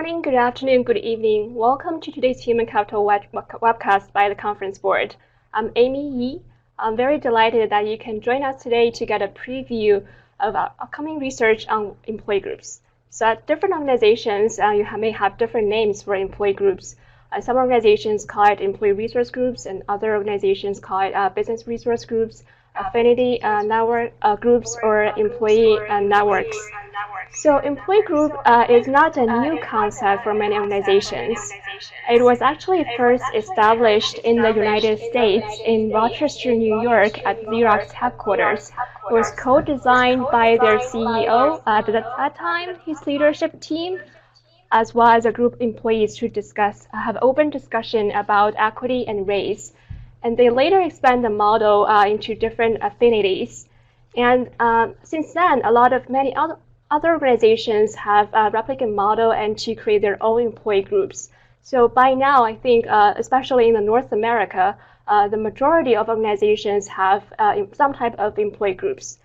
morning, good afternoon, good evening. Welcome to today's Human Capital Webcast by the Conference Board. I'm Amy Yi. I'm very delighted that you can join us today to get a preview of our upcoming research on employee groups. So at different organizations, may have different names for employee groups. Some organizations call it employee resource groups, and other organizations call it business resource groups, affinity network groups, or employee networks. So employee group is not a new concept for many organizations. It was actually first established in the United States in Rochester, New York at Xerox headquarters. It was co-designed by their CEO at that time, his leadership team, as well as a group of employees to have open discussion about equity and race. And they later expand the model into different affinities. And since then, many other organizations have a replicate model and to create their own employee groups. So by now, I think, especially in North America, the majority of organizations have some type of employee groups.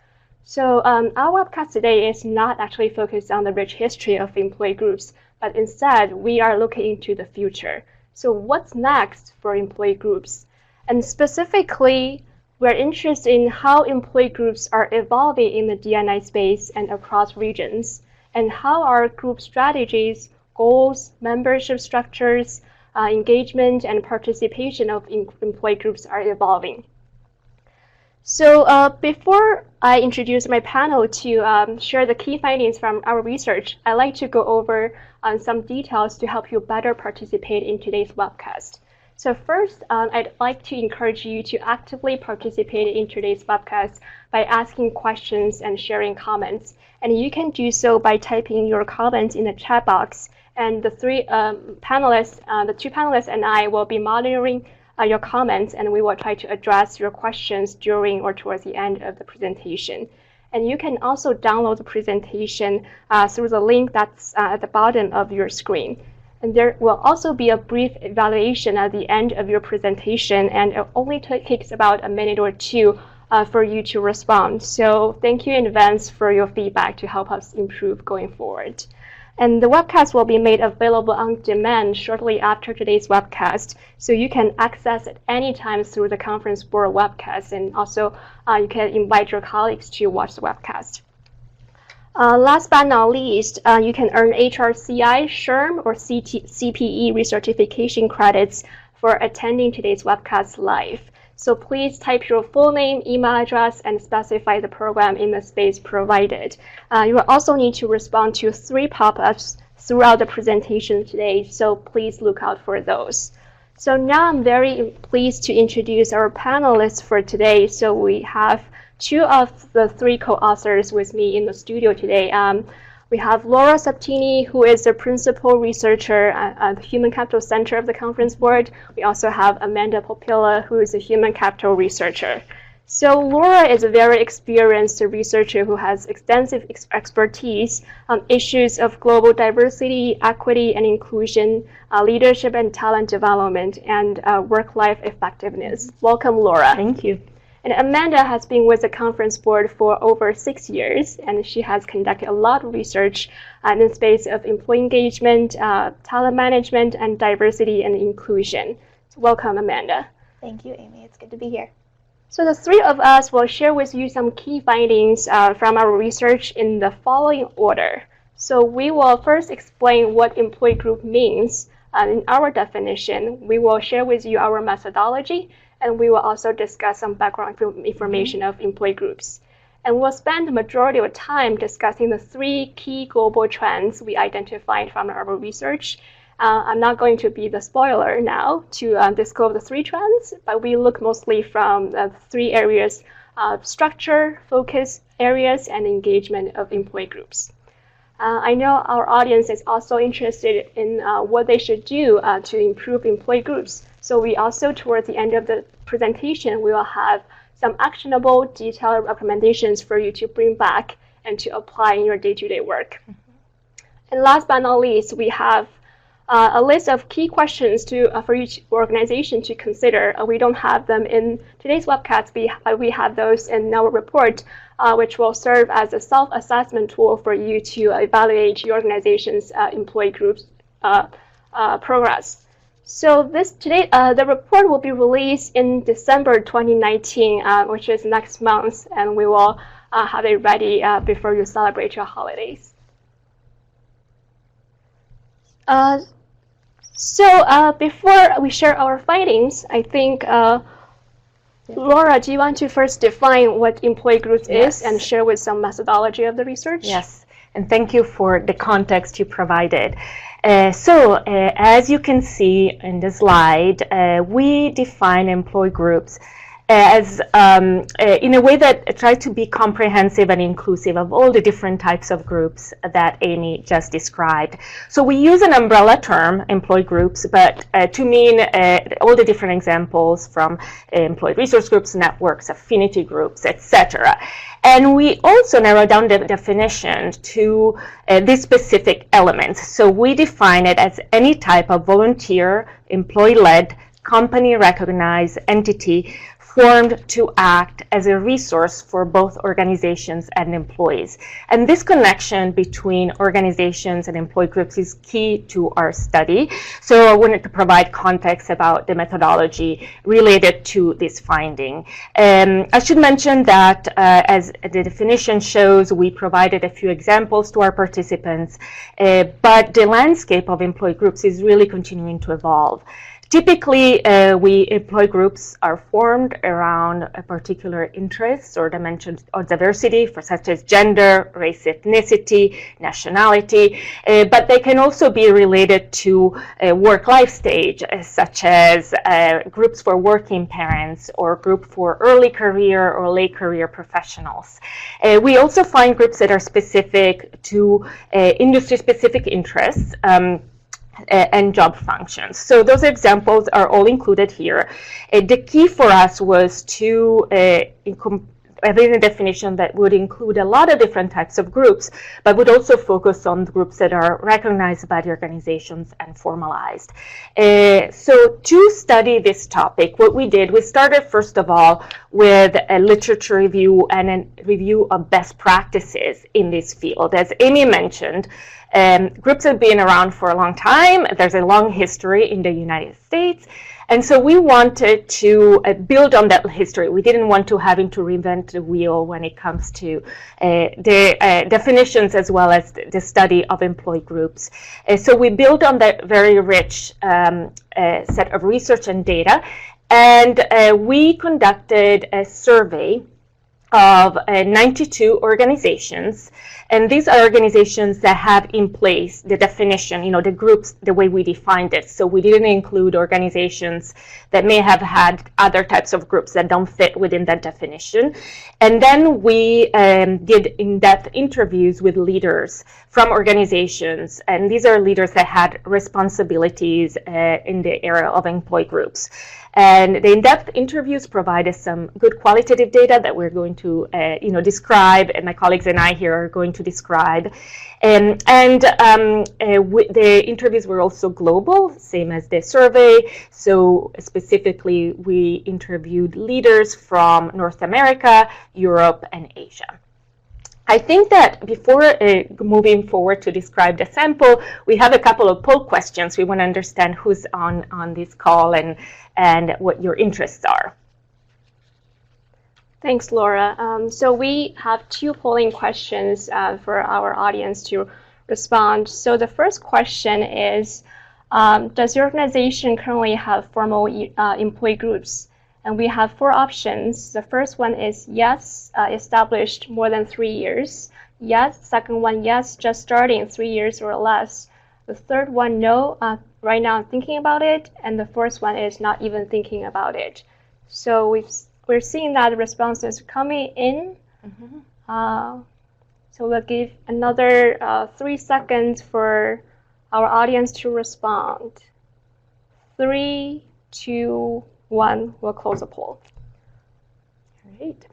So our webcast today is not actually focused on the rich history of employee groups, but instead we are looking into the future. So what's next for employee groups? And specifically, we're interested in how employee groups are evolving in the D&I space and across regions, and how our group strategies, goals, membership structures, engagement, and participation of employee groups are evolving. So before I introduce my panel to share the key findings from our research, I'd like to go over some details to help you better participate in today's webcast. So first, I'd like to encourage you to actively participate in today's webcast by asking questions and sharing comments. And you can do so by typing your comments in the chat box. And the two panelists and I will be monitoring your comments, and we will try to address your questions during or towards the end of the presentation. And you can also download the presentation through the link that's at the bottom of your screen. And there will also be a brief evaluation at the end of your presentation, and it only takes about a minute or two for you to respond. So thank you in advance for your feedback to help us improve going forward. And the webcast will be made available on demand shortly after today's webcast, so you can access it anytime through the Conference Board webcast, and also you can invite your colleagues to watch the webcast. Last but not least, you can earn HRCI, SHRM, or CPE recertification credits for attending today's webcast live. So please type your full name, email address, and specify the program in the space provided. You will also need to respond to 3 pop-ups throughout the presentation today, so please look out for those. So now I'm very pleased to introduce our panelists for today. So we have 2 of the 3 co-authors with me in the studio today. We have Laura Septini, who is the principal researcher at the Human Capital Center of the Conference Board. We also have Amanda Popilla, who is a human capital researcher. So Laura is a very experienced researcher who has extensive expertise on issues of global diversity, equity and inclusion, leadership and talent development, and work-life effectiveness. Welcome, Laura. Thank you. And Amanda has been with the Conference Board for over 6 years, and she has conducted a lot of research in the space of employee engagement, talent management, and diversity and inclusion. So welcome, Amanda. Thank you, Amy. It's good to be here. So the 3 of us will share with you some key findings from our research in the following order. So we will first explain what employee group means in our definition. We will share with you our methodology, and we will also discuss some background information of employee groups. And we'll spend the majority of time discussing the 3 key global trends we identified from our research. I'm not going to be the spoiler now to disclose the 3 trends, but we look mostly from the 3 areas of structure, focus areas, and engagement of employee groups. I know our audience is also interested in what they should do to improve employee groups. So we also, towards the end of the presentation, we will have some actionable, detailed recommendations for you to bring back and to apply in your day-to-day work. And last but not least, we have a list of key questions for each organization to consider. We don't have them in today's webcast, but we have those in our report, which will serve as a self-assessment tool for you to evaluate your organization's employee groups progress. So the report will be released in December 2019, which is next month, and we will have it ready before you celebrate your holidays. So before we share our findings, I think, Laura, do you want to first define what employee groups is and share with some methodology of the research? Yes, and thank you for the context you provided. As you can see in the slide, we define employee groups as in a way that tries to be comprehensive and inclusive of all the different types of groups that Amy just described. So we use an umbrella term, employee groups, but to mean all the different examples from employee resource groups, networks, affinity groups, etc. And we also narrow down the definition to these specific elements. So we define it as any type of volunteer, employee-led, company-recognized entity formed to act as a resource for both organizations and employees. And this connection between organizations and employee groups is key to our study. So I wanted to provide context about the methodology related to this finding. I should mention that as the definition shows, we provided a few examples to our participants, but the landscape of employee groups is really continuing to evolve. Typically, employee groups are formed around a particular interest or dimensions of diversity, such as gender, race, ethnicity, nationality, but they can also be related to a work-life stage, such as groups for working parents or group for early career or late career professionals. We also find groups that are specific to industry-specific interests, and job functions. So those examples are all included here. The key for us was to having a definition that would include a lot of different types of groups, but would also focus on groups that are recognized by the organizations and formalized. So to study this topic, what we did, we started first of all with a literature review and a review of best practices in this field. As Amy mentioned, groups have been around for a long time. There's a long history in the United States. And so we wanted to build on that history. We didn't want to having to reinvent the wheel when it comes to the definitions as well as the study of employee groups. So we built on that very rich set of research and data. And we conducted a survey of 92 organizations, and these are organizations that have in place the definition, the groups, the way we defined it. So we didn't include organizations that may have had other types of groups that don't fit within that definition. And then we did in-depth interviews with leaders from organizations, and these are leaders that had responsibilities in the area of employee groups. And the in-depth interviews provided some good qualitative data that we're going to, describe, and my colleagues and I here are going to describe. The interviews were also global, same as the survey. So specifically, we interviewed leaders from North America, Europe, and Asia. I think that before moving forward to describe the sample, we have a couple of poll questions. We want to understand who's on this call and what your interests are. Thanks, Laura. So we have two polling questions for our audience to respond. So the first question is, does your organization currently have formal employee groups? And we have four options. The first one is yes, established more than 3 years. Yes. Second one, yes, just starting 3 years or less. The third one, no, right now I'm thinking about it. And the fourth one is not even thinking about it. So we're seeing that the responses coming in. Mm-hmm. So we'll give another 3 seconds for our audience to respond. 3, 2, 1, we'll close the poll. All right.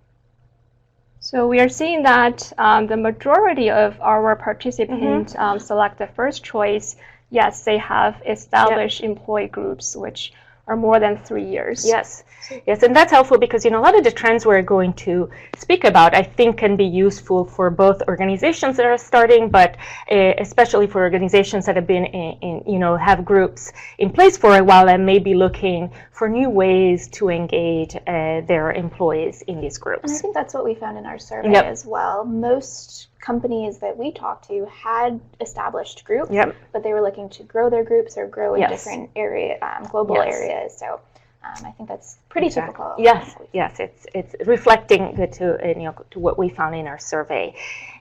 So we are seeing that the majority of our participants select the first choice. Yes, they have established employee groups, which or more than 3 years. Yes, yes, and that's helpful because a lot of the trends we're going to speak about, I think, can be useful for both organizations that are starting, but especially for organizations that have been have groups in place for a while and may be looking for new ways to engage their employees in these groups. And I think that's what we found in our survey as well. Most companies that we talked to had established groups, but they were looking to grow their groups or grow in different global areas. So I think that's pretty typical. Yes, it's reflecting to what we found in our survey.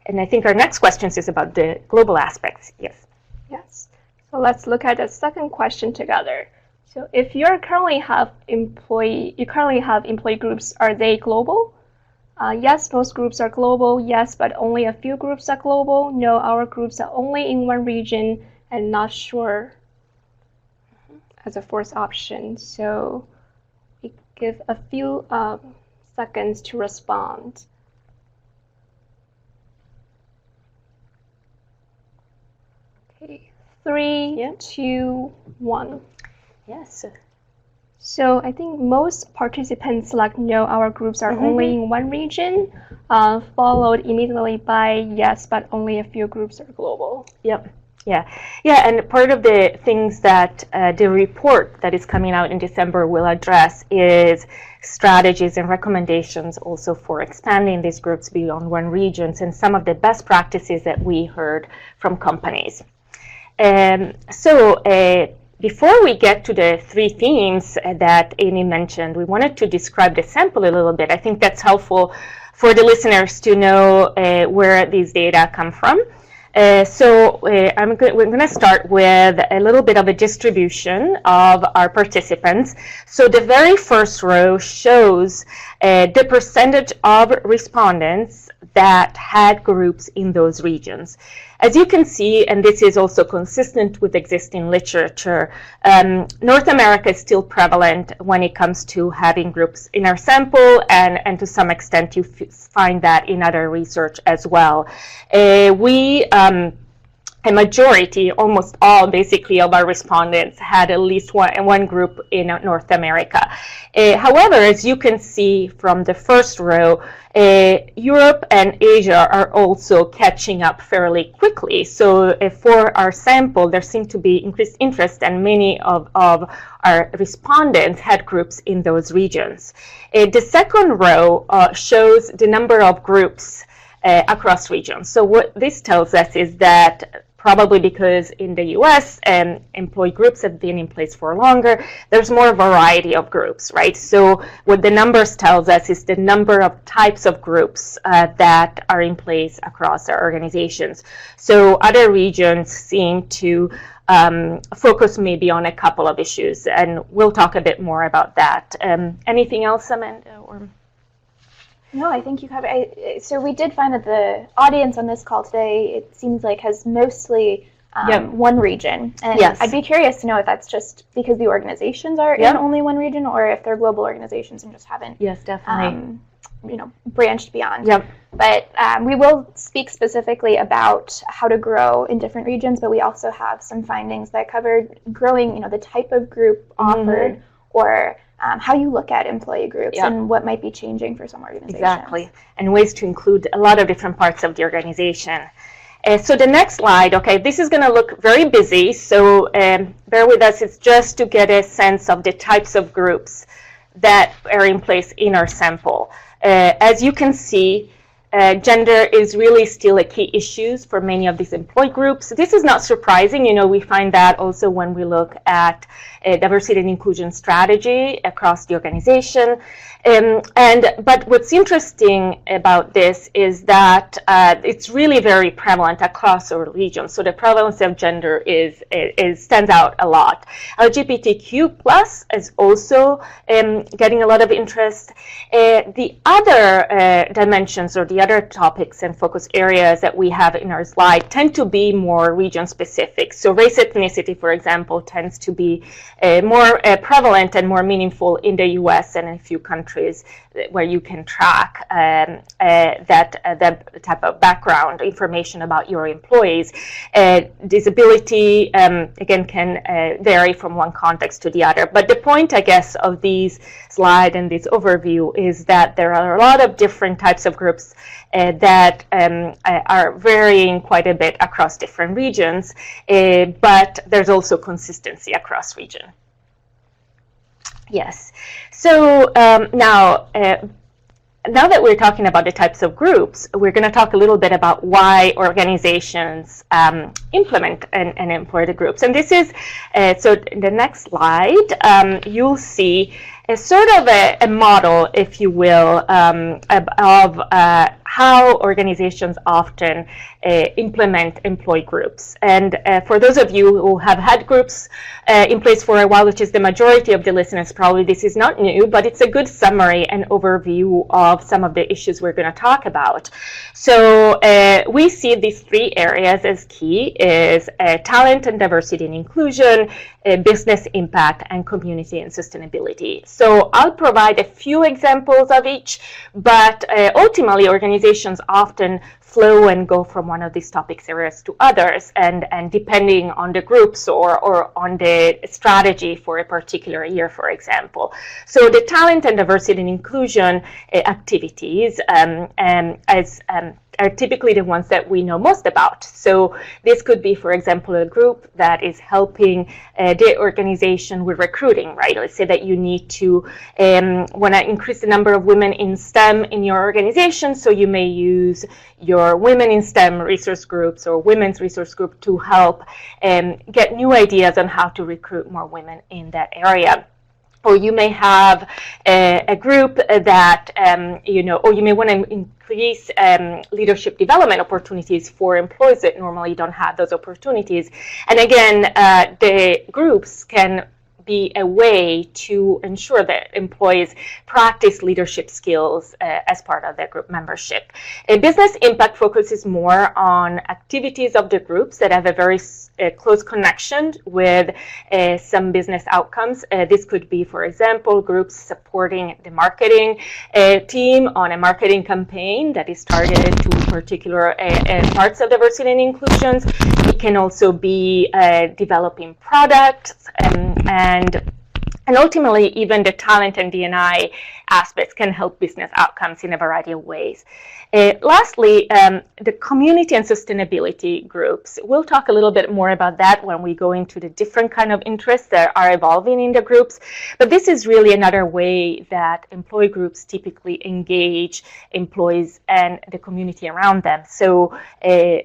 And I think our next question is about the global aspects. Yes. So let's look at the second question together. So if you currently have employee groups, are they global? Yes, most groups are global. Yes, but only a few groups are global. No, our groups are only in one region, and not sure as a fourth option. So we give a few seconds to respond. Okay, 3, 2, 1. Yes. So I think most participants select no, our groups are only in one region, followed immediately by yes, but only a few groups are global. And part of the things that the report that is coming out in December will address is strategies and recommendations also for expanding these groups beyond one region and some of the best practices that we heard from companies. Before we get to the 3 themes that Amy mentioned, we wanted to describe the sample a little bit. I think that's helpful for the listeners to know where these data come from. We're going to start with a little bit of a distribution of our participants. So the very first row shows the percentage of respondents that had groups in those regions. As you can see, and this is also consistent with existing literature, North America is still prevalent when it comes to having groups in our sample, and to some extent you find that in other research as well. A majority, almost all basically of our respondents had at least one group in North America. However, as you can see from the first row, Europe and Asia are also catching up fairly quickly. So for our sample, there seemed to be increased interest, and many of our respondents had groups in those regions. The second row shows the number of groups across regions. So what this tells us is that probably because in the US employee groups have been in place for longer, there's more variety of groups, right? So what the numbers tells us is the number of types of groups that are in place across our organizations. So other regions seem to focus maybe on a couple of issues, and we'll talk a bit more about that. Anything else, Amanda? No, I think you covered. So we did find that the audience on this call today, it seems like, has mostly one region. And I'd be curious to know if that's just because the organizations are in only one region, or if they're global organizations and just haven't branched beyond. But we will speak specifically about how to grow in different regions, but we also have some findings that covered growing, the type of group offered, or how you look at employee groups and what might be changing for some organizations. Exactly, and ways to include a lot of different parts of the organization. So the next slide, okay, this is going to look very busy, so bear with us. It's just to get a sense of the types of groups that are in place in our sample. As you can see, gender is really still a key issue for many of these employee groups. This is not surprising. We find that also when we look at diversity and inclusion strategy across the organization. But what's interesting about this is that it's really very prevalent across our region. So the prevalence of gender stands out a lot. LGBTQ plus is also getting a lot of interest. The other dimensions, or the other topics and focus areas that we have in our slide tend to be more region specific. So race ethnicity, for example, tends to be more prevalent and more meaningful in the US and in a few countries where you can track that type of background information about your employees. Disability, again, can vary from one context to the other. But the point, I guess, of these slide and this overview is that there are a lot of different types of groups that are varying quite a bit across different regions, but there's also consistency across region. Yes. So now that we're talking about the types of groups, we're going to talk a little bit about why organizations implement and employ the groups. And this is, so in the next slide, you'll see a sort of a model, if you will, of how organizations often implement employee groups. And for those of you who have had groups in place for a while, which is the majority of the listeners, probably this is not new, but it's a good summary and overview of some of the issues we're going to talk about. So we see these three areas as key, is talent and diversity and inclusion, business impact, and community and sustainability. So I'll provide a few examples of each, but ultimately organizations often flow and go from one of these topics areas to others, and depending on the groups or on the strategy for a particular year, for example. So the talent and diversity and inclusion activities are typically the ones that we know most about. So this could be, for example, a group that is helping the organization with recruiting, right? Let's say that you need to want to increase the number of women in STEM in your organization, so you may use your women in STEM resource groups or women's resource group to help get new ideas on how to recruit more women in that area. Or you may have a group that, or you may want to increase leadership development opportunities for employees that normally don't have those opportunities. And again, the groups can be a way to ensure that employees practice leadership skills as part of their group membership. A business impact focuses more on activities of the groups that have a very close connection with some business outcomes. This could be, for example, groups supporting the marketing team on a marketing campaign that is targeted to particular parts of diversity and inclusion. It can also be developing products and ultimately, even the talent and D&I aspects can help business outcomes in a variety of ways. Lastly, the community and sustainability groups. We'll talk a little bit more about that when we go into the different kind of interests that are evolving in the groups. But this is really another way that employee groups typically engage employees and the community around them. So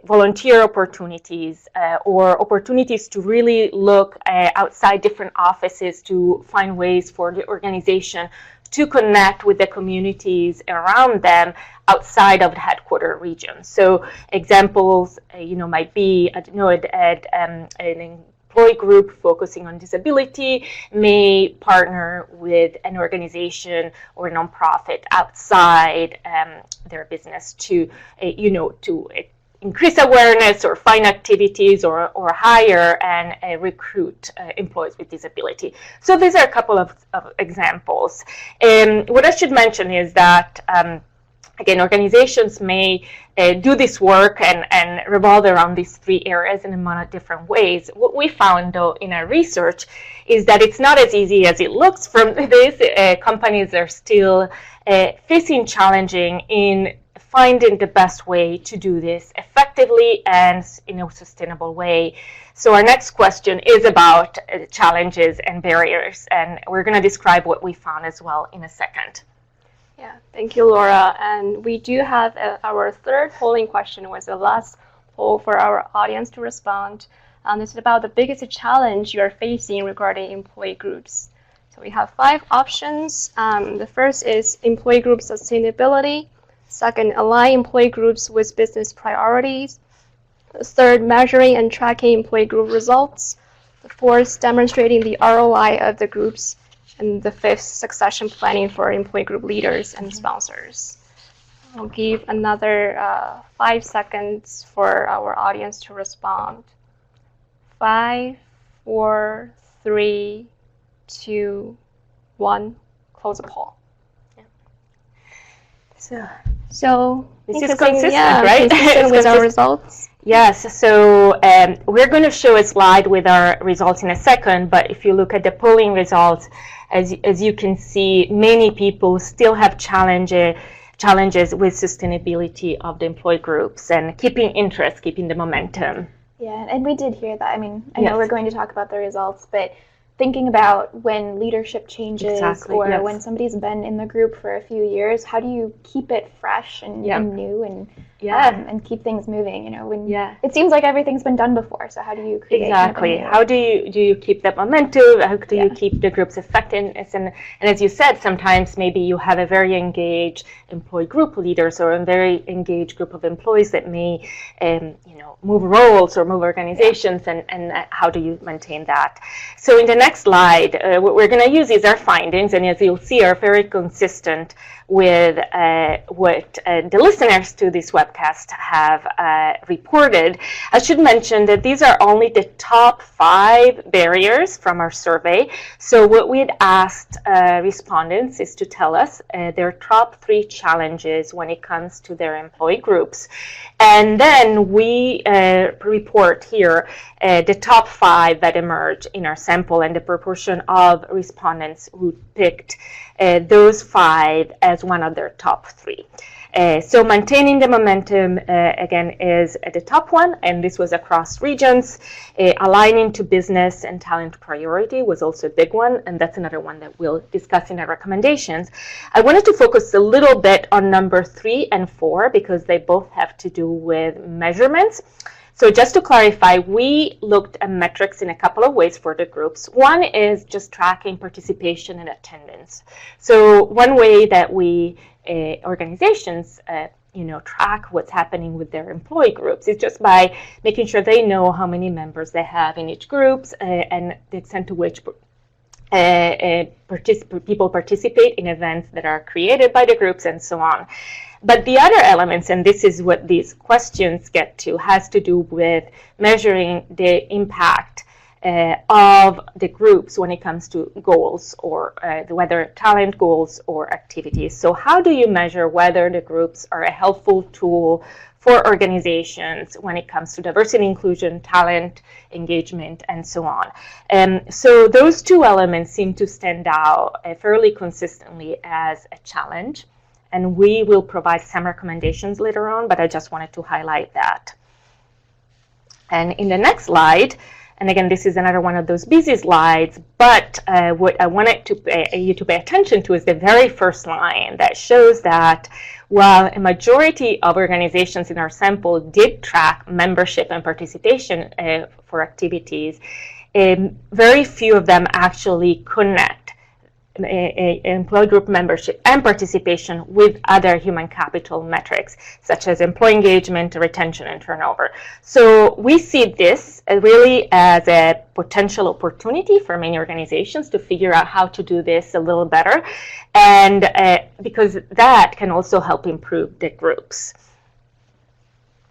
volunteer opportunities or opportunities to really look outside different offices to find ways for the organization to connect with the communities around them outside of the headquarter region. So examples, might be, an employee group focusing on disability may partner with an organization or a nonprofit outside their business to increase awareness or find activities or hire and recruit employees with disability. So these are a couple of examples. What I should mention is that, again, organizations may do this work and revolve around these three areas in a lot of different ways. What we found, though, in our research is that it's not as easy as it looks from this. Companies are still facing challenging in finding the best way to do this effectively and in a sustainable way. So our next question is about challenges and barriers, and we're going to describe what we found as well in a second. Yeah, thank you, Laura. And we do have our third polling question was the last poll for our audience to respond. This is about the biggest challenge you are facing regarding employee groups. So we have 5 options. The first is employee group sustainability. Second, align employee groups with business priorities. The third, measuring and tracking employee group results. The fourth, demonstrating the ROI of the groups. And the fifth, succession planning for employee group leaders and sponsors. I'll give another 5 seconds for our audience to respond. 5, 4, 3, 2, 1. Close the poll. So this is consistent, right? Consistent with our results. Yes, so we're going to show a slide with our results in a second, but if you look at the polling results, as you can see, many people still have challenges with sustainability of the employee groups and keeping interest, keeping the momentum. Yeah, and we did hear that. I mean, I know we're going to talk about the results, but thinking about when leadership changes or when somebody's been in the group for a few years, how do you keep it fresh and new and keep things moving? You know, when it seems like everything's been done before. So how do you create? How do you keep that momentum? How do you keep the group's effectiveness? And as you said, sometimes maybe you have a very engaged employee group leaders or a very engaged group of employees that may move roles or move organizations, and how do you maintain that? So in the next slide, what we're going to use is our findings, and as you'll see, are very consistent with what the listeners to this webcast have reported. I should mention that these are only the top 5 barriers from our survey. So what we had asked respondents is to tell us their top 3 challenges when it comes to their employee groups. And then we report here the top 5 that emerge in our sample and the proportion of respondents who picked those 5 as one of their top 3. So maintaining the momentum, again, is the top one, and this was across regions. Aligning to business and talent priority was also a big one, and that's another one that we'll discuss in our recommendations. I wanted to focus a little bit on number 3 and 4 because they both have to do with measurements. So just to clarify, we looked at metrics in a couple of ways for the groups. One is just tracking participation and attendance. So one way that we organizations track what's happening with their employee groups is just by making sure they know how many members they have in each groups and the extent to which people participate in events that are created by the groups and so on. But the other elements, and this is what these questions get to, has to do with measuring the impact of the groups when it comes to goals or whether talent goals or activities. So how do you measure whether the groups are a helpful tool for organizations when it comes to diversity, inclusion, talent, engagement, and so on? So those 2 elements seem to stand out fairly consistently as a challenge. And we will provide some recommendations later on, but I just wanted to highlight that. And in the next slide, and again, this is another one of those busy slides, but what I wanted you to pay attention to is the very first line that shows that while a majority of organizations in our sample did track membership and participation for activities, very few of them actually connect employee group membership and participation with other human capital metrics, such as employee engagement, retention, and turnover. So we see this really as a potential opportunity for many organizations to figure out how to do this a little better, and because that can also help improve the groups.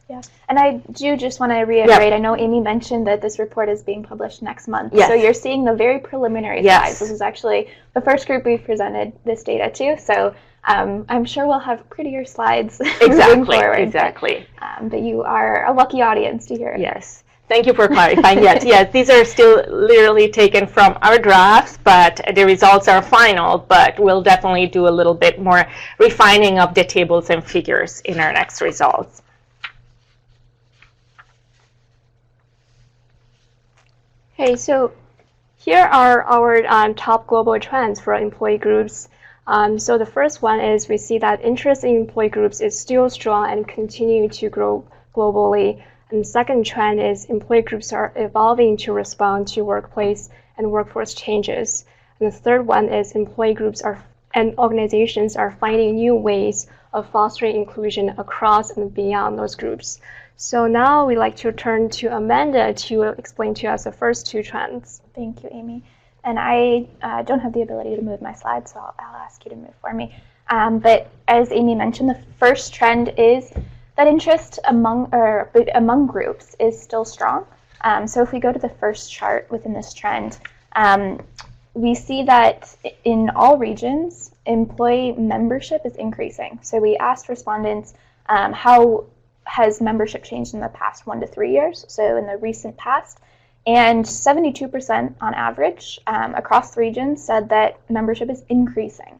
Yeah, and I do just want to reiterate, I know Amy mentioned that this report is being published next month. So you're seeing the very preliminary slides. This is actually the first group we've presented this data to. So I'm sure we'll have prettier slides moving forward. Exactly. But you are a lucky audience to hear it. Yes. Thank you for clarifying. Yes, these are still literally taken from our drafts, but the results are final. But we'll definitely do a little bit more refining of the tables and figures in our next results. Okay, so here are our top global trends for employee groups. So the first one is we see that interest in employee groups is still strong and continue to grow globally. And the second trend is employee groups are evolving to respond to workplace and workforce changes. And the third one is employee groups and organizations are finding new ways of fostering inclusion across and beyond those groups. So now we'd like to turn to Amanda to explain to us the first 2 trends. Thank you, Amy. And I don't have the ability to move my slides, so I'll ask you to move for me. But as Amy mentioned, the first trend is that interest among groups is still strong. So if we go to the first chart within this trend, we see that in all regions, employee membership is increasing. So we asked respondents how has membership changed in the past 1 to 3 years, so in the recent past, and 72% on average across the regions said that membership is increasing.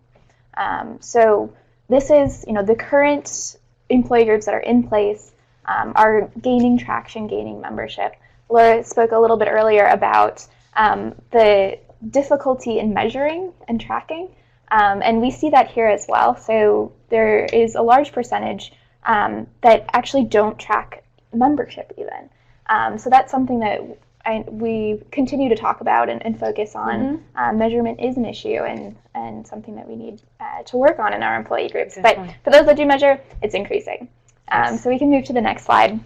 So this is, the current employee groups that are in place are gaining traction, gaining membership. Laura spoke a little bit earlier about the difficulty in measuring and tracking, and we see that here as well. So there is a large percentage that actually don't track membership even. So that's something that we continue to talk about and focus on. Measurement is an issue and something that we need to work on in our employee groups. Definitely. But for those that do measure, it's increasing. So we can move to the next slide.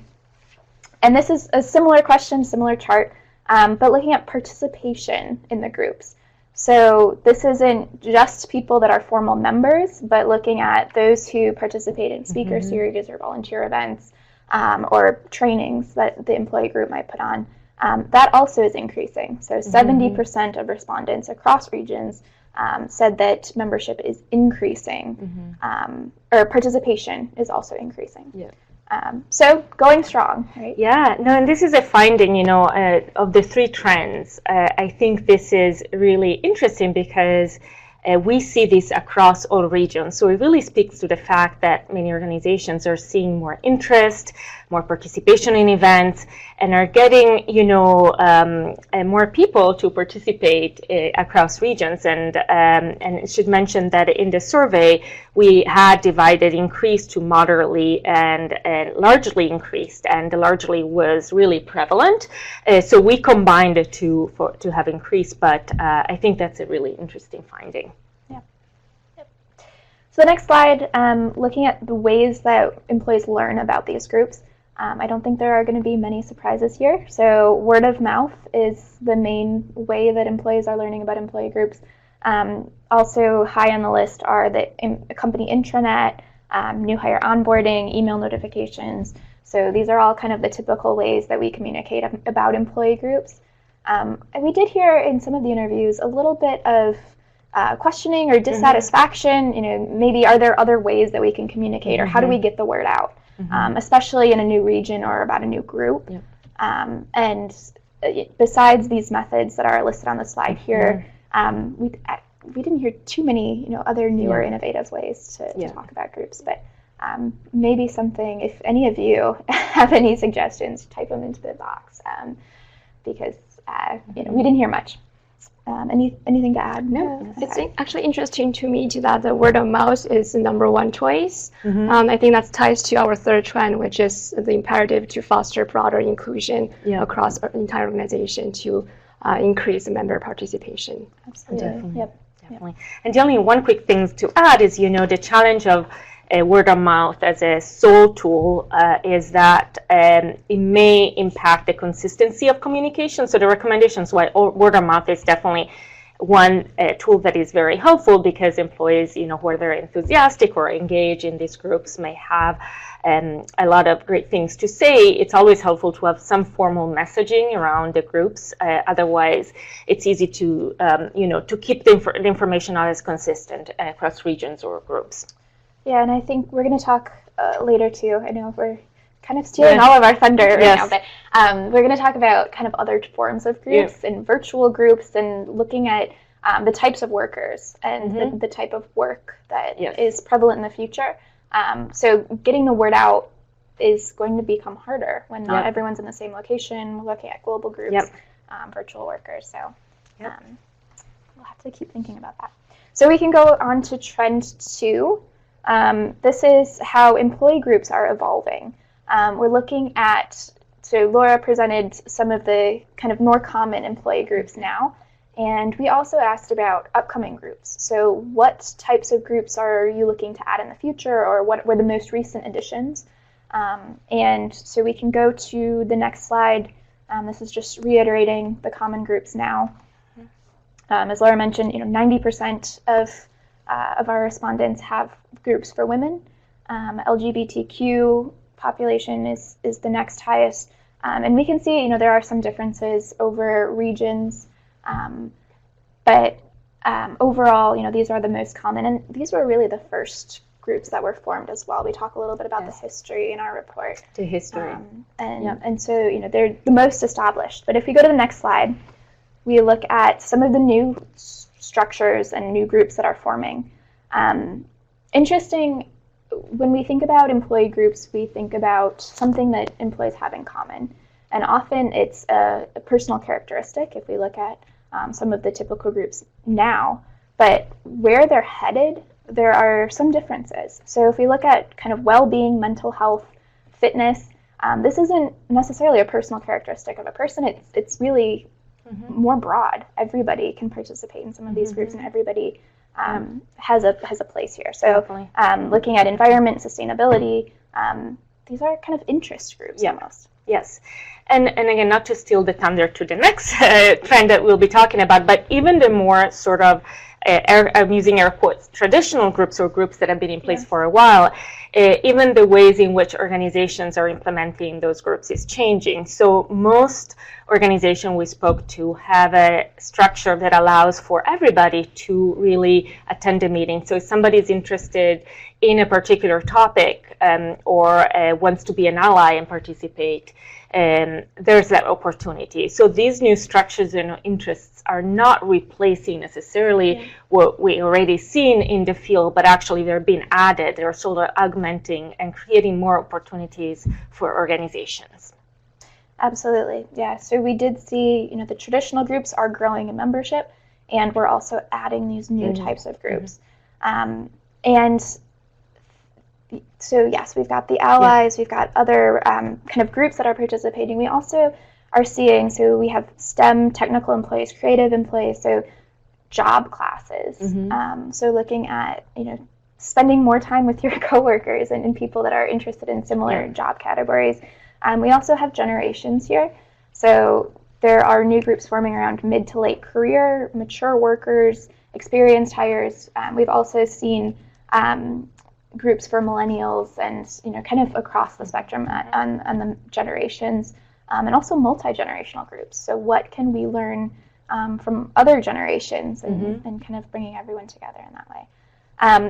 And this is a similar question, similar chart, but looking at participation in the groups. So this isn't just people that are formal members, but looking at those who participate in speaker series or volunteer events or trainings that the employee group might put on. That also is increasing. So 70% of respondents across regions said that membership is increasing, or participation is also increasing. Yeah. So going strong, right? Yeah, no, and this is a finding, of the three trends. I think this is really interesting because we see this across all regions. So it really speaks to the fact that many organizations are seeing more interest, more participation in events, and are getting, more people to participate across regions. And I should mention that in the survey, we had divided increased to moderately and largely increased, and the largely was really prevalent. So we combined the two to have increased, but I think that's a really interesting finding. Yeah. Yep. So the next slide, looking at the ways that employees learn about these groups. I don't think there are going to be many surprises here. So word of mouth is the main way that employees are learning about employee groups. Also high on the list are the company intranet, new hire onboarding, email notifications. So these are all kind of the typical ways that we communicate about employee groups. And we did hear in some of the interviews a little bit of questioning or dissatisfaction. Maybe are there other ways that we can communicate, or how do we get the word out? Especially in a new region or about a new group. Yep. And besides these methods that are listed on the slide here, we didn't hear too many other newer innovative ways to talk about groups. But maybe something, if any of you have any suggestions, type them into the box, because we didn't hear much. Anything to add? No, it's actually interesting to me that the word of mouth is the number one choice. I think that ties to our third trend, which is the imperative to foster broader inclusion across our entire organization to increase member participation. Absolutely. Definitely. Yep. Definitely. And the only one quick thing to add is, the challenge of word of mouth as a sole tool is that it may impact the consistency of communication. So the recommendations why word of mouth is definitely one tool that is very helpful, because employees, whether enthusiastic or engaged in these groups, may have a lot of great things to say. It's always helpful to have some formal messaging around the groups. Otherwise, it's easy to, to keep the information not as consistent across regions or groups. Yeah, and I think we're going to talk later too. I know we're kind of stealing all of our thunder right now, but we're going to talk about kind of other forms of groups and virtual groups, and looking at the types of workers and the type of work that is prevalent in the future. So getting the word out is going to become harder when not everyone's in the same location. We're looking at global groups, virtual workers. So we'll have to keep thinking about that. So we can go on to trend 2. This is how employee groups are evolving. We're looking at, so Laura presented some of the kind of more common employee groups now, and we also asked about upcoming groups. So what types of groups are you looking to add in the future, or what were the most recent additions? And so we can go to the next slide. This is just reiterating the common groups now. As Laura mentioned, 90% of of our respondents have groups for women. LGBTQ population is the next highest. And we can see, there are some differences over regions, but overall, these are the most common, and these were really the first groups that were formed as well. We talk a little bit about the history in our report. The history. And so, they're the most established. But if we go to the next slide, we look at some of the new structures and new groups that are forming. Interesting, when we think about employee groups, we think about something that employees have in common. And often it's a personal characteristic if we look at some of the typical groups now. But where they're headed, there are some differences. So if we look at kind of well-being, mental health, fitness, this isn't necessarily a personal characteristic of a person. It's really more broad. Everybody can participate in some of these groups, and everybody has a place here. So looking at environment, sustainability, these are kind of interest groups almost. Yes. And again, not to steal the thunder to the next trend that we'll be talking about, but even the more sort of, I'm using air quotes, traditional groups or groups that have been in place for a while, even the ways in which organizations are implementing those groups is changing. So most organizations we spoke to have a structure that allows for everybody to really attend a meeting. So if somebody is interested in a particular topic or wants to be an ally and participate, there's that opportunity. So these new structures and interests are not replacing necessarily what we already seen in the field, but actually they're being added. They're sort of augmenting and creating more opportunities for organizations. Absolutely, yeah. So we did see, the traditional groups are growing in membership, and we're also adding these new types of groups. And so yes, we've got the allies, we've got other kind of groups that are participating. We also are seeing, so we have STEM, technical employees, creative employees, so job classes. So looking at, spending more time with your coworkers and people that are interested in similar job categories. We also have generations here. So there are new groups forming around mid to late career, mature workers, experienced hires. We've also seen groups for millennials and kind of across the spectrum on the generations, and also multi-generational groups. So what can we learn from other generations and kind of bringing everyone together in that way.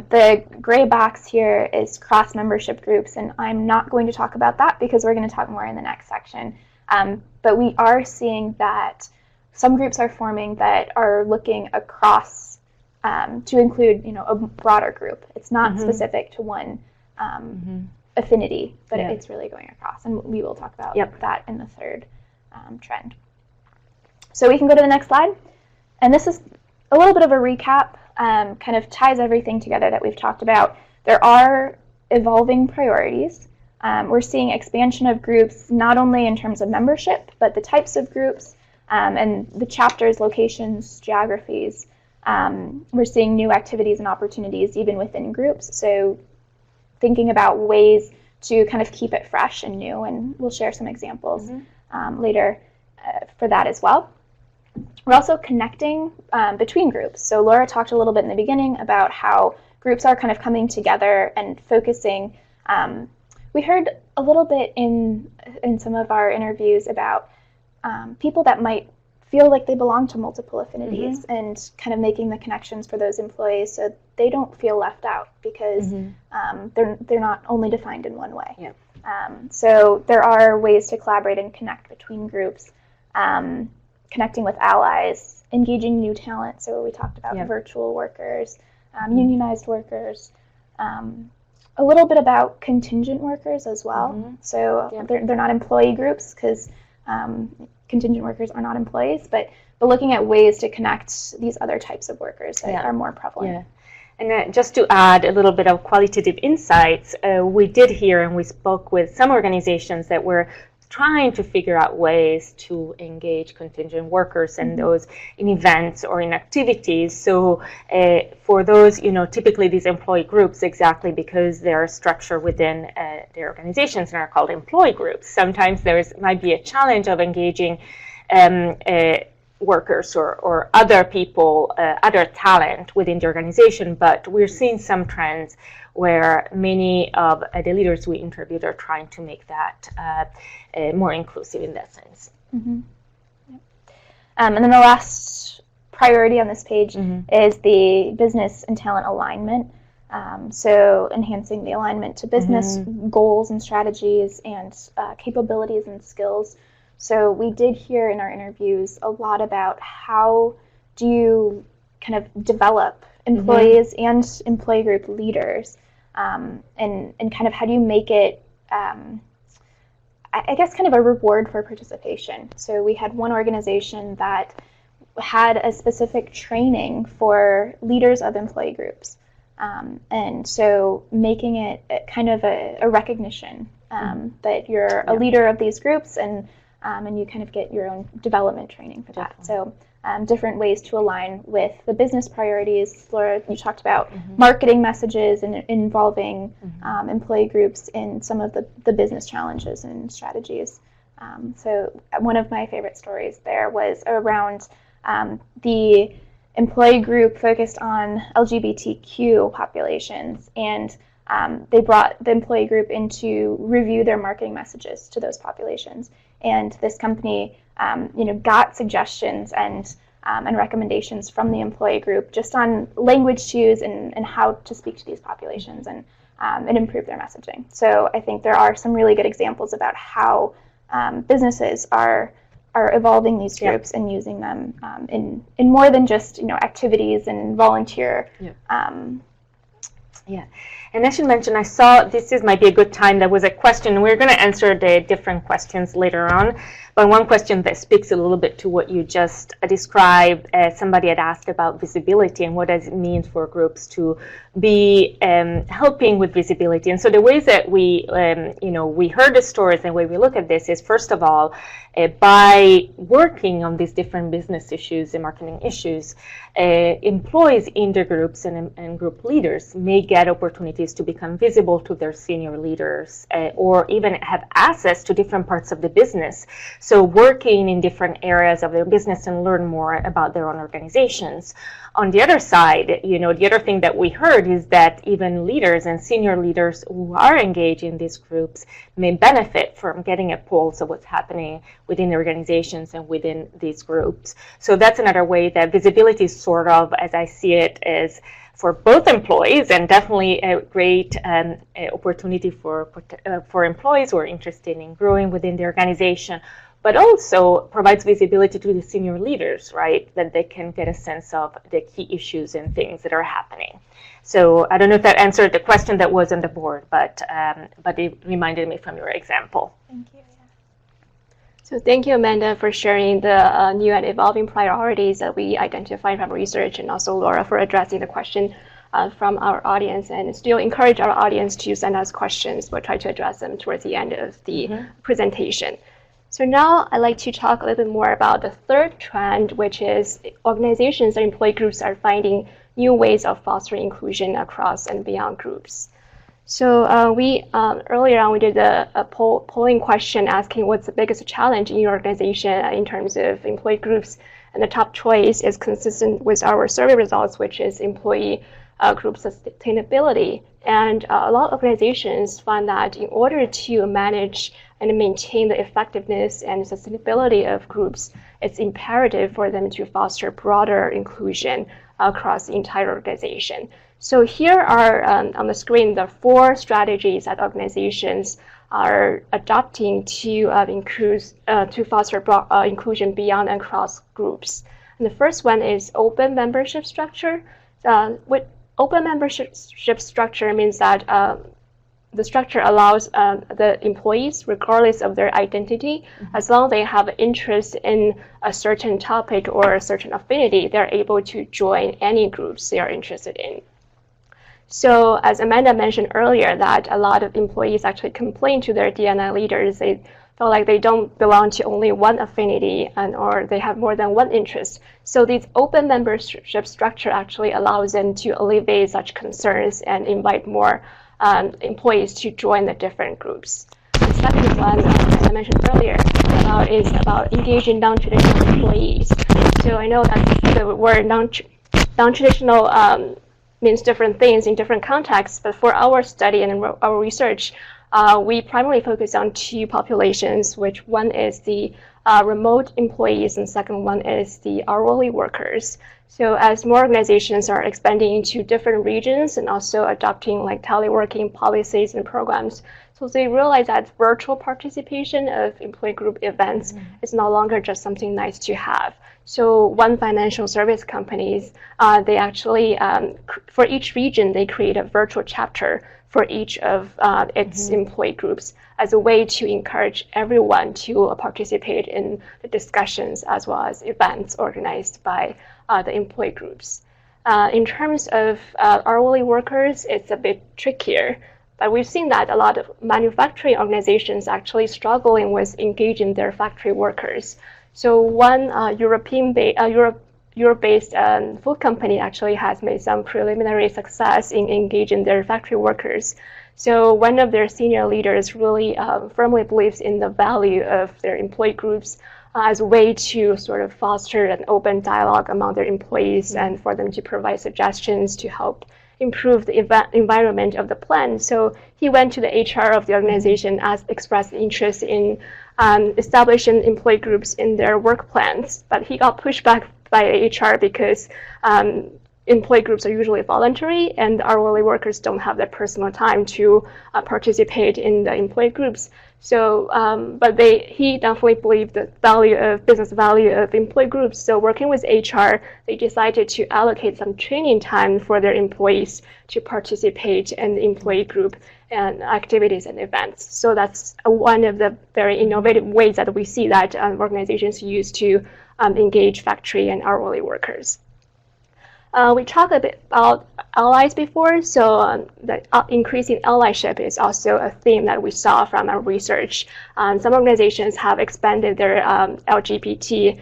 The gray box here is cross-membership groups, and I'm not going to talk about that because we're going to talk more in the next section. But we are seeing that some groups are forming that are looking across to include, a broader group. It's not specific to one affinity, but it's really going across, and we will talk about that in the third trend. So we can go to the next slide, and this is a little bit of a recap, kind of ties everything together that we've talked about. There are evolving priorities. We're seeing expansion of groups, not only in terms of membership, but the types of groups and the chapters, locations, geographies. We're seeing new activities and opportunities even within groups. So thinking about ways to kind of keep it fresh and new, and we'll share some examples later for that as well. We're also connecting between groups. So Laura talked a little bit in the beginning about how groups are kind of coming together and focusing. We heard a little bit in some of our interviews about people that might feel like they belong to multiple affinities and kind of making the connections for those employees so they don't feel left out because they're not only defined in one way. So there are ways to collaborate and connect between groups. Connecting with allies, engaging new talent. So we talked about virtual workers, unionized workers, a little bit about contingent workers as well. So they're not employee groups because contingent workers are not employees, but looking at ways to connect these other types of workers that are more prevalent. And just to add a little bit of qualitative insights, we did hear and we spoke with some organizations that were trying to figure out ways to engage contingent workers and those in events or in activities. So for those, typically these employee groups, exactly because they're structured within their organizations and are called employee groups, sometimes might be a challenge of engaging workers or other people, other talent within the organization, but we're seeing some trends where many of the leaders we interviewed are trying to make that more inclusive in that sense. Mm-hmm. Yep. And then the last priority on this page is the business and talent alignment. So enhancing the alignment to business goals and strategies and capabilities and skills. So we did hear in our interviews a lot about how do you kind of develop employees and employee group leaders, and kind of how do you make it, I guess, kind of a reward for participation. So we had one organization that had a specific training for leaders of employee groups. And so making it kind of a recognition that you're a leader of these groups, and you kind of get your own development training for that. So different ways to align with the business priorities. Laura, you talked about marketing messages and involving employee groups in some of the business challenges and strategies. So one of my favorite stories there was around the employee group focused on LGBTQ populations, and they brought the employee group in to review their marketing messages to those populations. And this company, got suggestions and recommendations from the employee group just on language to use and how to speak to these populations and improve their messaging. So I think there are some really good examples about how businesses are evolving these groups and using them in more than just activities and volunteer. And as you mentioned, I saw this might be a good time. There was a question. We're going to answer the different questions later on, but one question that speaks a little bit to what you just described. Somebody had asked about visibility and what does it mean for groups to be helping with visibility. And so the ways that we heard the stories and the way we look at this is, first of all, by working on these different business issues and marketing issues, employees in the groups and group leaders may get opportunities to become visible to their senior leaders, or even have access to different parts of the business. So working in different areas of their business and learn more about their own organizations. On the other side, the other thing that we heard is that even leaders and senior leaders who are engaged in these groups may benefit from getting a pulse of what's happening within the organizations and within these groups. So that's another way that visibility is sort of, as I see it, is for both employees, and definitely a great opportunity for employees who are interested in growing within the organization, but also provides visibility to the senior leaders, right? That they can get a sense of the key issues and things that are happening. So I don't know if that answered the question that was on the board, but it reminded me from your example. Thank you. So thank you, Amanda, for sharing the new and evolving priorities that we identified from research, and also Laura for addressing the question from our audience, and still encourage our audience to send us questions. We'll try to address them towards the end of the presentation. So now I'd like to talk a little bit more about the third trend, which is organizations and employee groups are finding new ways of fostering inclusion across and beyond groups. So we earlier on we did a polling question asking what's the biggest challenge in your organization in terms of employee groups, and the top choice is consistent with our survey results, which is employee group sustainability. And a lot of organizations find that in order to manage and maintain the effectiveness and sustainability of groups, it's imperative for them to foster broader inclusion across the entire organization. So here are on the screen the 4 strategies that organizations are adopting to foster inclusion beyond and across groups. And the first one is open membership structure. With open membership structure means that the structure allows the employees, regardless of their identity, as long as they have interest in a certain topic or a certain affinity, they're able to join any groups they are interested in. So as Amanda mentioned earlier, that a lot of employees actually complain to their D&I leaders. They feel like they don't belong to only one affinity or they have more than one interest. So this open membership structure actually allows them to alleviate such concerns and invite more employees to join the different groups. The second one, as I mentioned earlier, is about engaging non-traditional employees. So I know that the word non-traditional means different things in different contexts, but for our study and our research, we primarily focus on two populations, which one is the remote employees and second one is the hourly workers. So as more organizations are expanding into different regions and also adopting like teleworking policies and programs, so they realize that virtual participation of employee group events is no longer just something nice to have. So one financial service companies, they actually, for each region, they create a virtual chapter for each of its employee groups as a way to encourage everyone to participate in the discussions as well as events organized by the employee groups. In terms of hourly workers, it's a bit trickier. But we've seen that a lot of manufacturing organizations actually struggling with engaging their factory workers. So one Europe-based food company actually has made some preliminary success in engaging their factory workers. So one of their senior leaders really firmly believes in the value of their employee groups as a way to sort of foster an open dialogue among their employees and for them to provide suggestions to help improve the environment of the plant. So he went to the HR of the organization as expressed interest in establishing employee groups in their work plans, but he got pushed back by HR because employee groups are usually voluntary and hourly workers don't have the personal time to participate in the employee groups. So, but he definitely believed the business value of employee groups. So working with HR, they decided to allocate some training time for their employees to participate in the employee group and activities and events. So that's one of the very innovative ways that we see that organizations use to engage factory and hourly workers. We talked a bit about allies before, so the increasing allyship is also a theme that we saw from our research. Some organizations have expanded their LGBT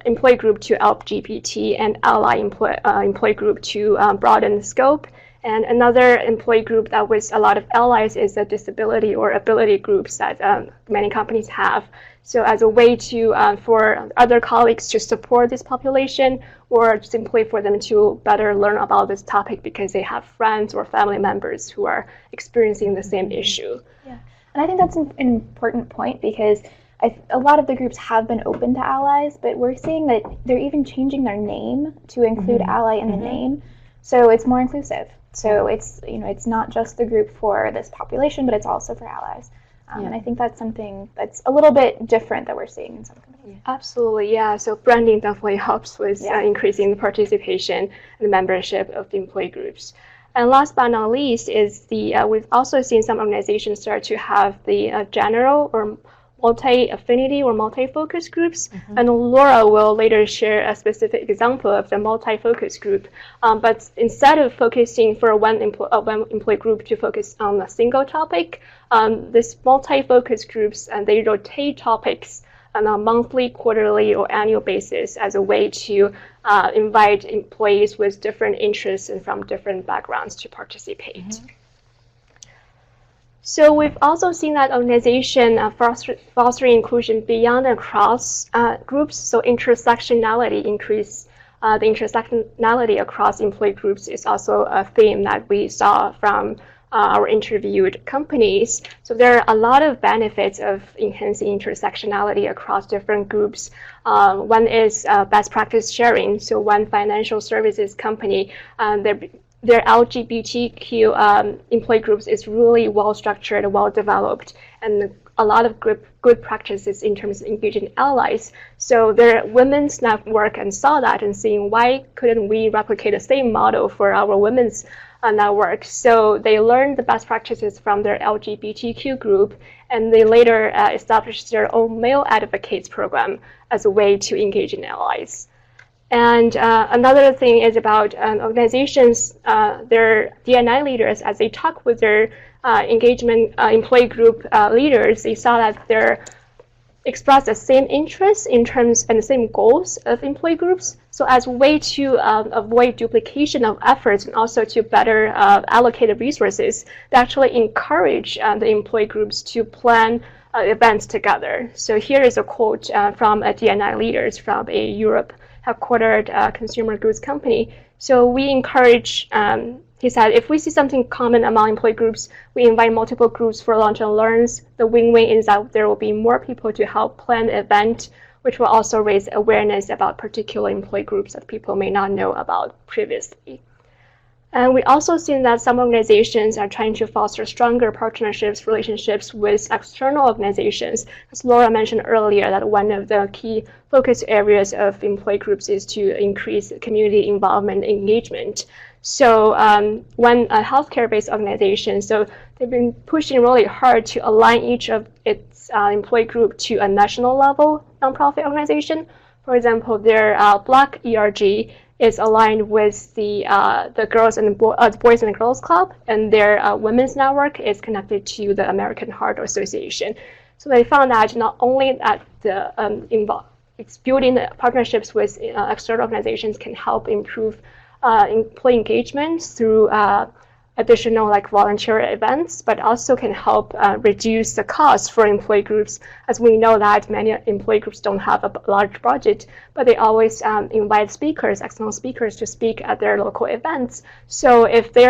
employee group to LGBT and ally employee group to broaden the scope. And another employee group that with a lot of allies is the disability or ability groups that many companies have. So as a way to for other colleagues to support this population or simply for them to better learn about this topic because they have friends or family members who are experiencing the same issue. Yeah, and I think that's an important point because a lot of the groups have been open to allies, but we're seeing that they're even changing their name to include ally in the name, so it's more inclusive. So it's not just the group for this population, but it's also for allies. And I think that's something that's a little bit different that we're seeing in some companies. Absolutely, yeah. So branding definitely helps with increasing the participation and the membership of the employee groups. And last but not least is we've also seen some organizations start to have the general or multi-affinity or multi-focus groups. And Laura will later share a specific example of the multi-focus group. But instead of focusing for one employee group to focus on a single topic, this multi-focus groups, and they rotate topics on a monthly, quarterly, or annual basis as a way to invite employees with different interests and from different backgrounds to participate. So we've also seen that organization fostering inclusion beyond across groups. So intersectionality increase. The intersectionality across employee groups is also a theme that we saw from our interviewed companies. So there are a lot of benefits of enhancing intersectionality across different groups. One is best practice sharing. So one financial services company, their LGBTQ employee groups is really well structured, well developed, and a lot of good practices in terms of engaging allies. So their women's network and saw that and seeing why couldn't we replicate the same model for our women's network. So they learned the best practices from their LGBTQ group, and they later established their own male advocates program as a way to engage in allies. And another thing is about organizations, their D&I leaders, as they talk with their engagement employee group leaders, they saw that they're express the same interests in terms and the same goals of employee groups. So as a way to avoid duplication of efforts and also to better allocate the resources, they actually encourage the employee groups to plan events together. So here is a quote from a D&I leaders from a Europe headquartered consumer goods company. So we encourage, he said, if we see something common among employee groups, we invite multiple groups for lunch and learns. The win-win is that there will be more people to help plan the event, which will also raise awareness about particular employee groups that people may not know about previously. And we also seen that some organizations are trying to foster stronger partnerships, relationships with external organizations. As Laura mentioned earlier, that one of the key focus areas of employee groups is to increase community involvement and engagement. So one healthcare-based organization, so they've been pushing really hard to align each of its employee group to a national level nonprofit organization. For example, their Black ERG is aligned with the Girls and Boys and Girls Club, and their Women's Network is connected to the American Heart Association. So they found that not only that it's building the partnerships with external organizations can help improve employee engagement through additional volunteer events, but also can help reduce the cost for employee groups, as we know that many employee groups don't have a large budget, but they always invite speakers, external speakers, to speak at their local events. So if they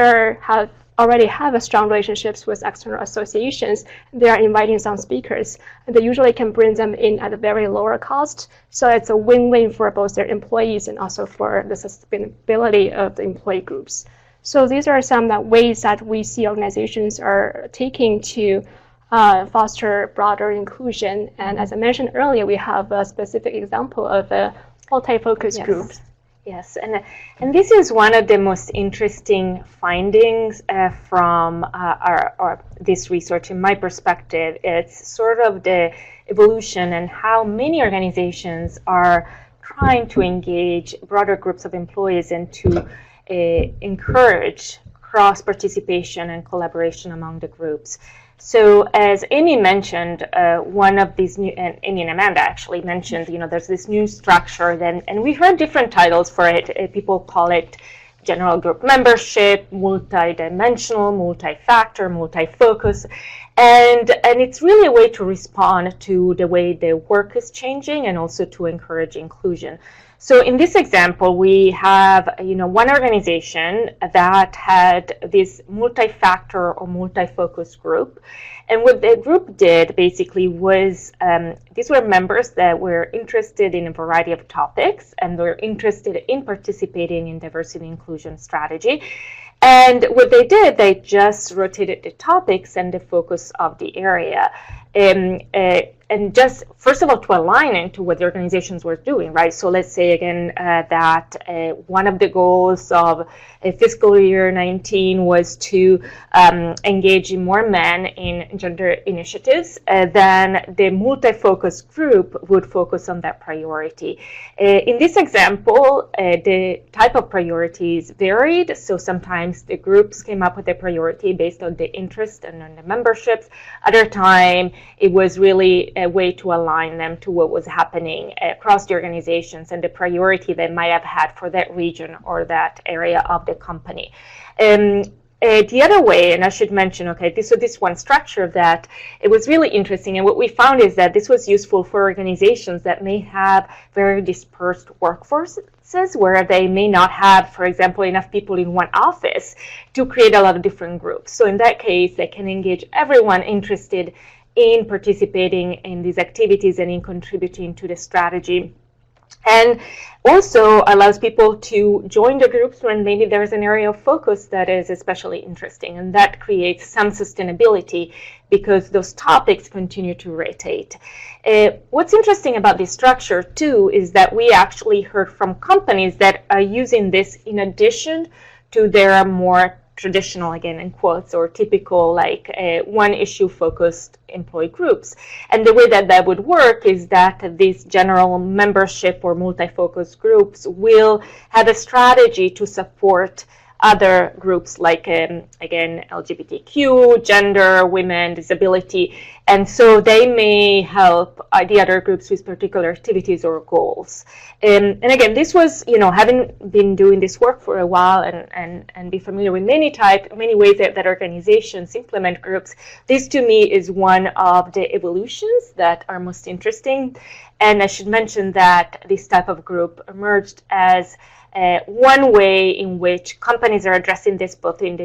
already have a strong relationships with external associations, they are inviting some speakers, and they usually can bring them in at a very lower cost. So it's a win-win for both their employees and also for the sustainability of the employee groups. So these are some ways that we see organizations are taking to foster broader inclusion. And as I mentioned earlier, we have a specific example of a multi-focus group. Yes, and this is one of the most interesting findings from this research. In my perspective, it's sort of the evolution and how many organizations are trying to engage broader groups of employees and to encourage cross-participation and collaboration among the groups. So as Amy mentioned, one of these new, and Amy and Amanda actually mentioned, there's this new structure, and we heard different titles for it. People call it general group membership, multi-dimensional, multi-factor, multi-focus, and it's really a way to respond to the way the work is changing and also to encourage inclusion. So in this example, we have one organization that had this multi-factor or multi-focus group. And what the group did basically was, these were members that were interested in a variety of topics and were interested in participating in diversity and inclusion strategy. And what they did, they just rotated the topics and the focus of the area. And just, first of all, to align into what the organizations were doing, right? So let's say again that one of the goals of fiscal year 19 was to engage more men in gender initiatives. Then the multi-focus group would focus on that priority. In this example, the type of priorities varied. So sometimes the groups came up with a priority based on the interest and on the memberships. Other time, it was really a way to align them to what was happening across the organizations and the priority they might have had for that region or that area of the company. The other way, and I should mention, this one structure of that, it was really interesting, and what we found is that this was useful for organizations that may have very dispersed workforces, where they may not have, for example, enough people in one office to create a lot of different groups. So in that case, they can engage everyone interested in participating in these activities and in contributing to the strategy. And also allows people to join the groups when maybe there's an area of focus that is especially interesting, and that creates some sustainability because those topics continue to rotate. What's interesting about this structure too is that we actually heard from companies that are using this in addition to their more traditional, again in quotes, or typical one issue focused employee groups. And the way that would work is that these general membership or multi-focus groups will have a strategy to support other groups like, again, LGBTQ, gender, women, disability. And so they may help the other groups with particular activities or goals. And again, this was, having been doing this work for a while and be familiar with many ways that organizations implement groups, this to me is one of the evolutions that are most interesting. And I should mention that this type of group emerged as one way in which companies are addressing this both in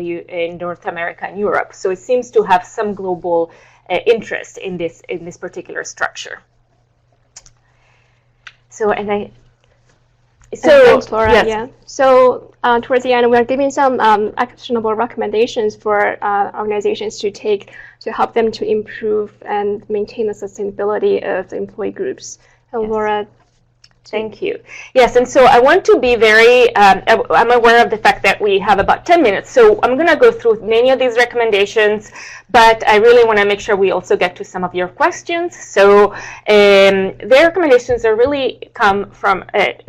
North America and Europe. So it seems to have some global interest in this particular structure. Thanks, Laura. Yes. Yeah. So towards the end, we are giving some actionable recommendations for organizations to take to help them to improve and maintain the sustainability of the employee groups. And Yes. Laura. Thank you. Yes, and so I want to be very, I'm aware of the fact that we have about 10 minutes, so I'm going to go through many of these recommendations, but I really want to make sure we also get to some of your questions. So the recommendations are really come from,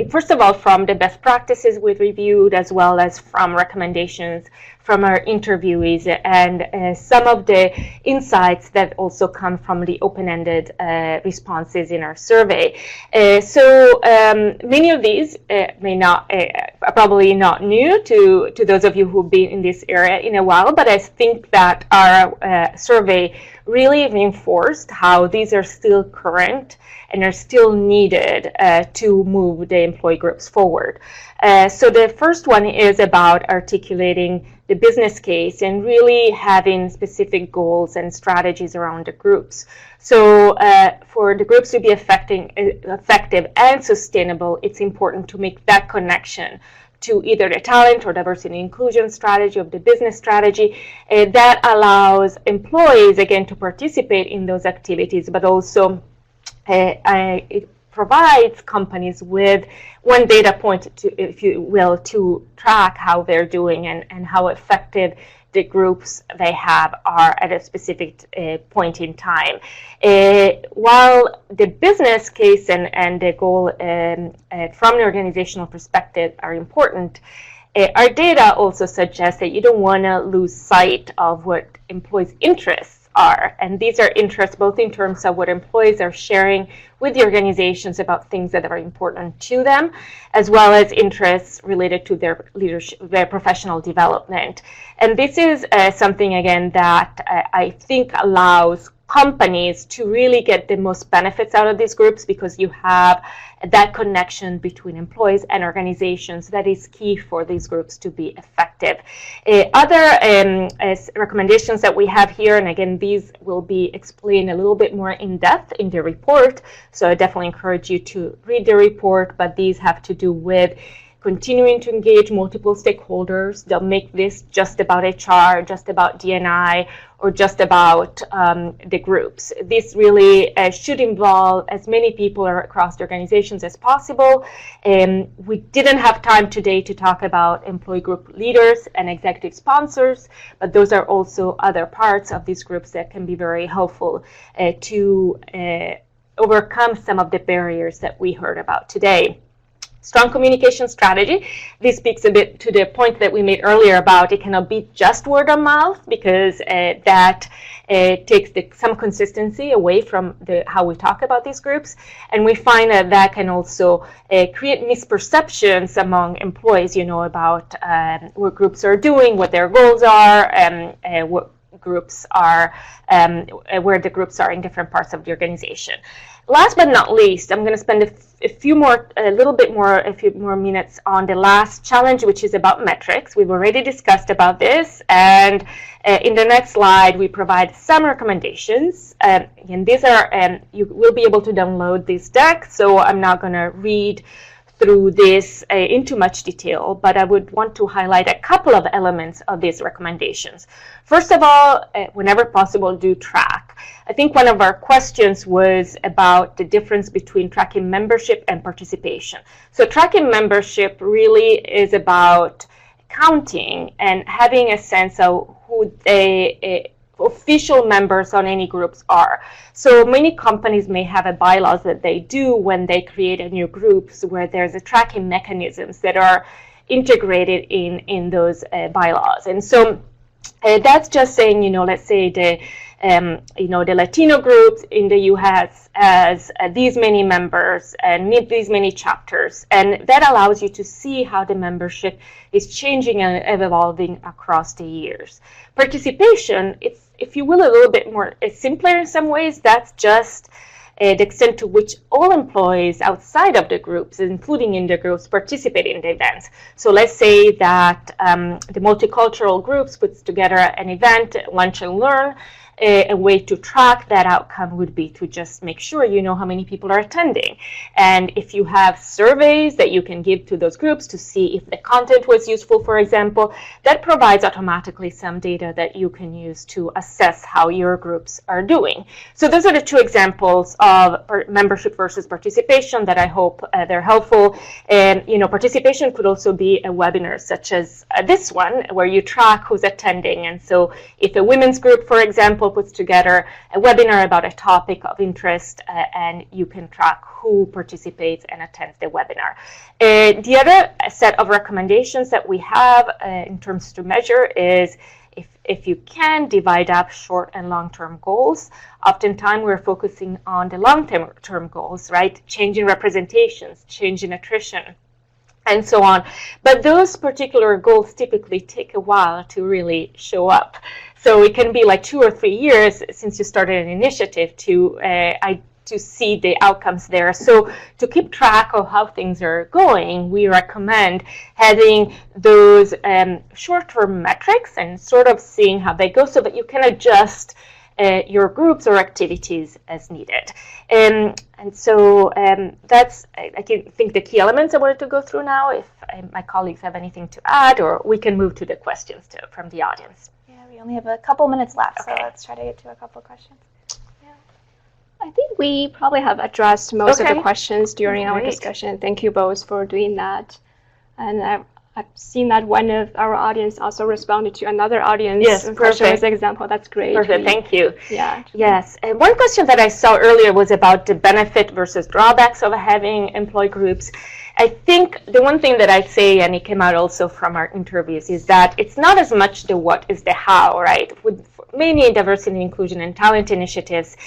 first of all, from the best practices we've reviewed, as well as from recommendations from our interviewees, and some of the insights that also come from the open-ended responses in our survey. So many of these are probably not new to those of you who've been in this area in a while, but I think that our survey really reinforced how these are still current and are still needed to move the employee groups forward. So the first one is about articulating the business case and really having specific goals and strategies around the groups. So for the groups to be effective and sustainable, it's important to make that connection to either the talent or diversity and inclusion strategy of the business strategy that allows employees, again, to participate in those activities, but also it provides companies with one data point, if you will, to track how they're doing and how effective the groups they have are at a specific point in time. While the business case and the goal from the organizational perspective are important, our data also suggests that you don't want to lose sight of what employees' interests are. And these are interests both in terms of what employees are sharing with the organizations about things that are important to them, as well as interests related to their leadership, their professional development. And this is something, again, that I think allows companies to really get the most benefits out of these groups, because you have that connection between employees and organizations that is key for these groups to be effective. Other recommendations that we have here, and again, these will be explained a little bit more in depth in the report, so I definitely encourage you to read the report, but these have to do with continuing to engage multiple stakeholders. They'll make this just about HR, just about D&I, or just about the groups. This really should involve as many people across the organizations as possible. We didn't have time today to talk about employee group leaders and executive sponsors, but those are also other parts of these groups that can be very helpful to overcome some of the barriers that we heard about today. Strong communication strategy. This speaks a bit to the point that we made earlier about it cannot be just word of mouth, because that takes some consistency away from how we talk about these groups. And we find that can also create misperceptions among employees, about what groups are doing, what their goals are, and what groups are, where the groups are in different parts of the organization. Last but not least, I'm going to spend a few more minutes on the last challenge, which is about metrics. We've already discussed about this, and in the next slide, we provide some recommendations. And these are, you will be able to download this deck, so I'm not going to read through this into much detail, but I would want to highlight a couple of elements of these recommendations. First of all, whenever possible, do track. I think one of our questions was about the difference between tracking membership and participation. So tracking membership really is about counting and having a sense of who official members on any groups are. So many companies may have a bylaws that they do when they create a new groups where there's a tracking mechanisms that are integrated in those bylaws. And so that's just saying, let's say the Latino groups in the U.S. has these many members and these many chapters, and that allows you to see how the membership is changing and evolving across the years. Participation, it's, if you will, a little bit more simpler in some ways. That's just the extent to which all employees outside of the groups, including in the groups, participate in the events. So let's say that the multicultural groups puts together an event, Lunch and Learn. A way to track that outcome would be to just make sure you know how many people are attending. And if you have surveys that you can give to those groups to see if the content was useful, for example, that provides automatically some data that you can use to assess how your groups are doing. So those are the two examples of membership versus participation that I hope they're helpful. And participation could also be a webinar such as this one, where you track who's attending. And so if a women's group, for example, puts together a webinar about a topic of interest, and you can track who participates and attends the webinar. The other set of recommendations that we have in terms to measure is if you can divide up short and long-term goals. Oftentimes we're focusing on the long-term goals, right? Change in representations, change in attrition, and so on. But those particular goals typically take a while to really show up. So it can be like 2 or 3 years since you started an initiative to see the outcomes there. So to keep track of how things are going, we recommend having those short-term metrics and sort of seeing how they go so that you can adjust your groups or activities as needed. And so that's, I think, the key elements I wanted to go through now. If my colleagues have anything to add, or we can move to the questions from the audience. We only have a couple minutes left, Okay. so let's try to get to a couple questions. I think we probably have addressed most of the questions during our discussion. Thank you both for doing that. And I've seen that one of our audience also responded to another audience question as an example. That's great. Perfect, thank you. Yeah. Yes, and one question that I saw earlier was about the benefit versus drawbacks of having employee groups. I think the one thing that I say, and it came out also from our interviews, is that it's not as much the what is the how, right? With many diversity and inclusion and talent initiatives,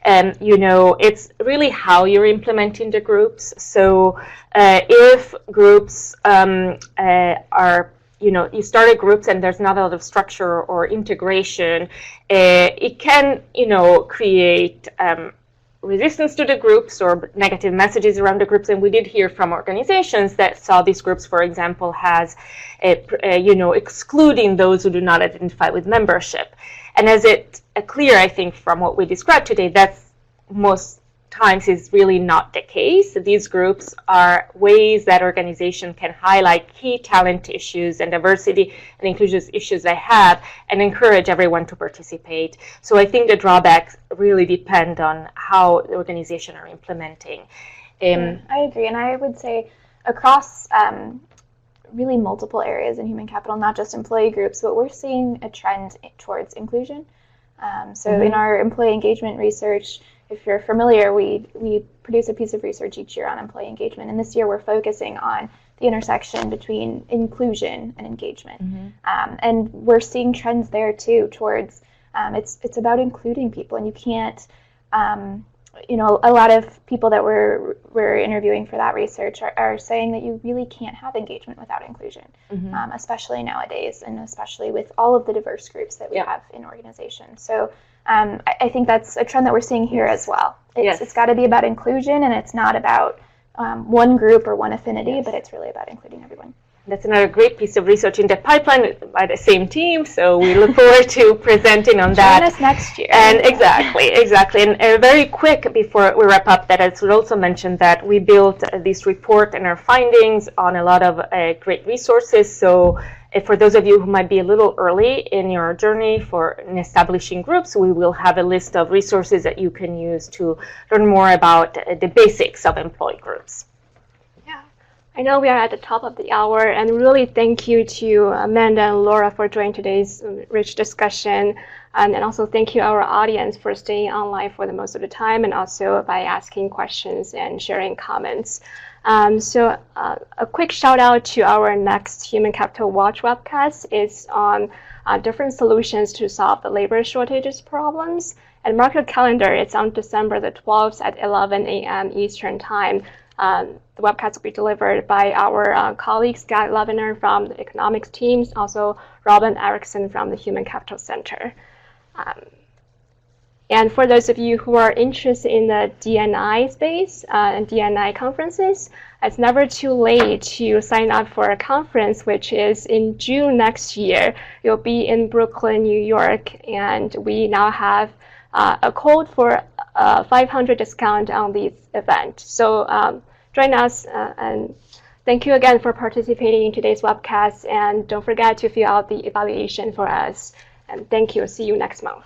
it's really how you're implementing the groups. So if groups are, you started groups and there's not a lot of structure or integration, it can, create resistance to the groups or negative messages around the groups. And we did hear from organizations that saw these groups, for example, as excluding those who do not identify with membership. And as it's clear, I think, from what we described today, that's most times is really not the case. These groups are ways that organizations can highlight key talent issues and diversity and inclusion issues they have and encourage everyone to participate. So I think the drawbacks really depend on how the organization are implementing. I agree, and I would say across really multiple areas in human capital, not just employee groups, but we're seeing a trend towards inclusion. In our employee engagement research, if you're familiar, we produce a piece of research each year on employee engagement, and this year we're focusing on the intersection between inclusion and engagement. And we're seeing trends there too towards, it's about including people, and you can't, a lot of people that we're interviewing for that research are saying that you really can't have engagement without inclusion, especially nowadays, and especially with all of the diverse groups that we have in organizations. So I think that's a trend that we're seeing here as well. It's got to be about inclusion, and it's not about one group or one affinity, but it's really about including everyone. That's another great piece of research in the pipeline by the same team, so we look forward to presenting on that. Join us next year. And exactly. And very quick before we wrap up, that I should also mention that we built this report and our findings on a lot of great resources. So for those of you who might be a little early in your journey in establishing groups, we will have a list of resources that you can use to learn more about the basics of employee groups. I know we are at the top of the hour, and really thank you to Amanda and Laura for joining today's rich discussion. And also thank you our audience for staying online for the most of the time, and also by asking questions and sharing comments. So a quick shout out to our next Human Capital Watch webcast is on different solutions to solve the labor shortages problems. And mark your calendar, it's on December the 12th at 11 a.m. Eastern Time. The webcast will be delivered by our colleagues, Scott Levener from the economics teams, also Robin Erickson from the Human Capital Center. And for those of you who are interested in the D&I space and D&I conferences, it's never too late to sign up for a conference, which is in June next year. You'll be in Brooklyn, New York, and we now have a code for a 500 discount on this event. So join us, and thank you again for participating in today's webcast, and don't forget to fill out the evaluation for us. And thank you. See you next month.